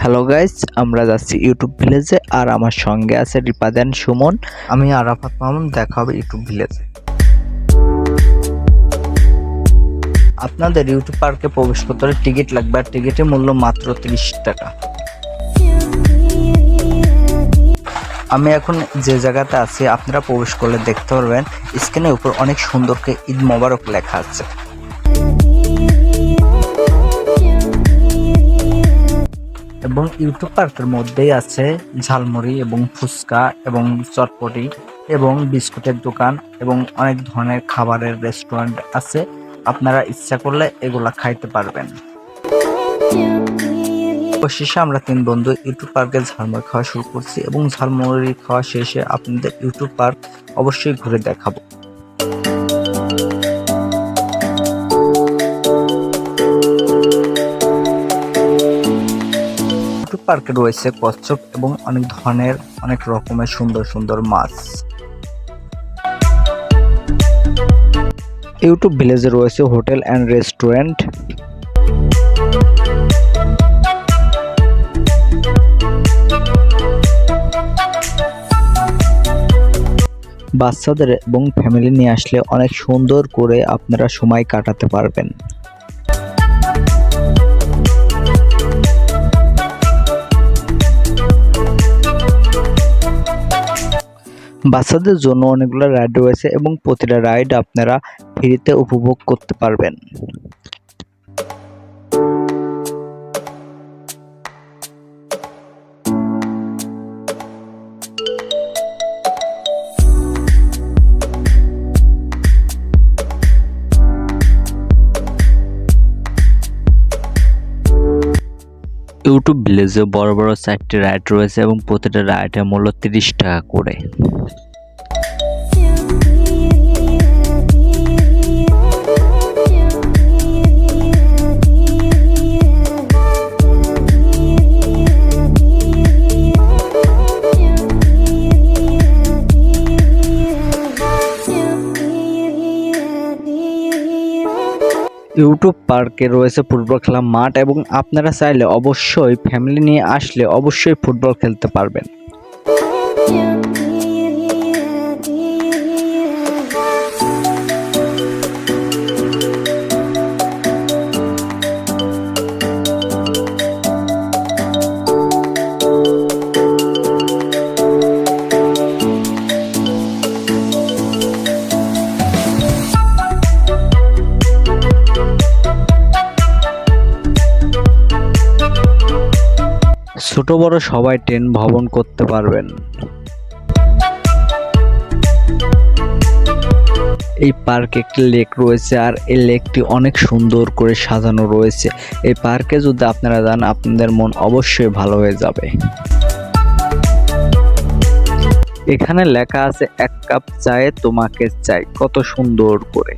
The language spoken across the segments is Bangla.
হ্যালো গাইস, আমরা যাচ্ছি ইউটিউব ভিলেজে আর আমার সঙ্গে আছে রিপাদান সুমন। আমি আরাফাত মামুন, দেখা হবে ইউটিউব ভিলেজে। আপনাদের ইউটিউব পার্কে প্রবেশ করতে হলে টিকিট লাগবে আর টিকিটের মূল্য মাত্র 30 টাকা। আমি এখন যে জায়গাতে আছি আপনারা প্রবেশ করলে দেখতে পারবেন স্ক্রিনের উপর অনেক সুন্দর করে ঈদ মোবারক লেখা আছে। এবং ইউটিউব পার্কের মধ্যেই আছে ঝালমুড়ি এবং ফুচকা এবং চটপটি এবং বিস্কুটের দোকান এবং অনেক ধরনের খাবারের রেস্টুরেন্ট আছে। আপনারা ইচ্ছা করলে এগুলা খাইতে পারবেন। অবশেষে আমরা 3 বন্ধু ইউটিউব পার্কে ঝালমুড়ি খাওয়া শুরু করছি এবং ঝালমুড়ি খাওয়া শেষে আপনাদের ইউটিউব পার্ক অবশ্যই ঘুরে দেখাবো। পার্কে রয়েছে কচ্ছপ এবং অনেক ধরনের অনেক রকমের সুন্দর সুন্দর মাছ। ইউটিউব ভিলেজে রয়েছে হোটেল এন্ড রেস্টুরেন্ট। বাচ্চাদের এবং ফ্যামিলি নিয়ে আসলে অনেক সুন্দর করে আপনারা সময় কাটাতে পারবেন। বাচ্চাদের জন্য অনেকগুলো রাইড রয়েছে এবং প্রতিটা রাইড আপনারা ফ্রিতে উপভোগ করতে পারবেন। ইউটিউব ভিলেজে বড় বড় 4টি রাইড রয়েছে এবং প্রতিটা রাইডের মূল্য 30 টাকা করে। ইউটিউব পার্কে রয়েছে ফুটবল খেলার মাঠ এবং আপনারা চাইলে অবশ্যই ফ্যামিলি নিয়ে আসলে অবশ্যই ফুটবল খেলতে পারবেন। ছোট বড় সবাই ট্রেন ভ্রমণ করতে পারবেন। এই পার্কে একটি লেক রয়েছে আর এই লেকটি অনেক সুন্দর করে সাজানো রয়েছে। এই পার্কে যদি আপনারা যান আপনাদের মন অবশ্যই ভালো হয়ে যাবে। এখানে লেখা আছে 1 কাপ চায়ে তোমাকে চাই, কত সুন্দর করে।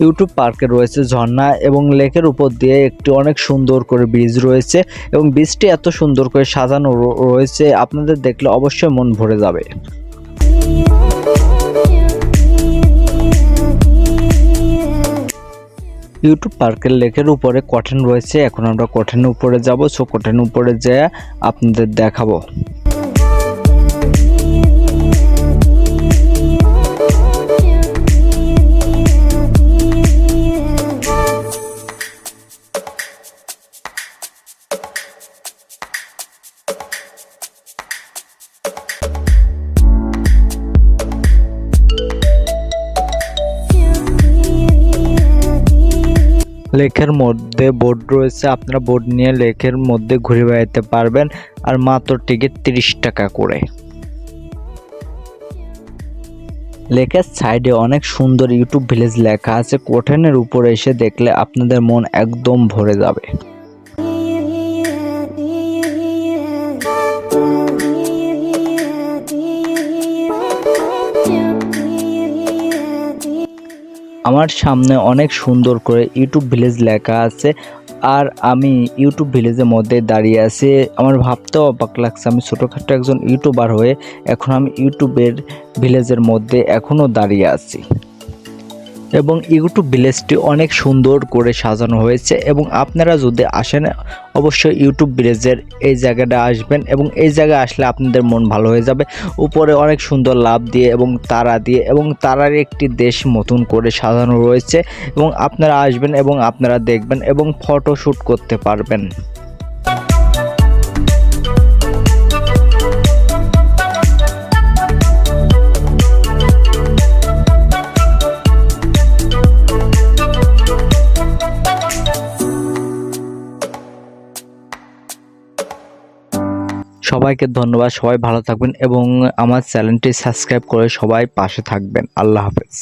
ইউটিউব পার্কে রয়েছে ঝর্ণা এবং লেকের উপর দিয়ে একটি অনেক সুন্দর করে ব্রিজ রয়েছে এবং ব্রিজটি এত সুন্দর করে সাজানো রয়েছে আপনাদের দেখলে অবশ্যই মন ভরে যাবে। ইউটিউব পার্কের লেকের উপরে কটেন রয়েছে। এখন আমরা কটেনের উপরে যাব, সো কটেনের উপরে যেয়ে আপনাদের দেখাবো। লেকের মধ্যে বোট রয়েছে, আপনারা বোট নিয়ে লেকের মধ্যে ঘুরে বেড়াতে পারবেন আর মাত্র টিকিট 30 টাকা করে। লেকের সাইডে অনেক সুন্দর ইউটিউব ভিলেজ লেখা আছে। কোঠেনের উপরে এসে দেখলে আপনাদের মন একদম ভরে যাবে। আমার সামনে অনেক সুন্দর করে ইউটিউব ভিলেজ লেখা আছে। আর আমি ইউটিউব ভিলেজের মধ্যে দাঁড়িয়ে আছি। আমার ভাবতেও অবাক লাগছে, আমি ছোটোখাটো একজন ইউটিউবার হয়ে এখন আমি ইউটিউবের ভিলেজের মধ্যে এখনও দাঁড়িয়ে আছি। এবং ইউটিউব ভিলেজটি অনেক সুন্দর করে সাজানো হয়েছে এবং আপনারা যদি আসেন অবশ্যই ইউটিউব ভিলেজের এই জায়গাটা আসবেন এবং এই জায়গায় আসলে আপনাদের মন ভালো হয়ে যাবে। উপরে অনেক সুন্দর লাভ দিয়ে এবং তারা দিয়ে এবং তারার একটি দেশ মতন করে সাজানো রয়েছে এবং আপনারা আসবেন এবং আপনারা দেখবেন এবং ফটোশ্যুট করতে পারবেন। সবাইকে ধন্যবাদ, সবাই ভালো থাকবেন এবং আমার চ্যানেলটি সাবস্ক্রাইব করে সবাই পাশে থাকবেন। আল্লাহ হাফেজ।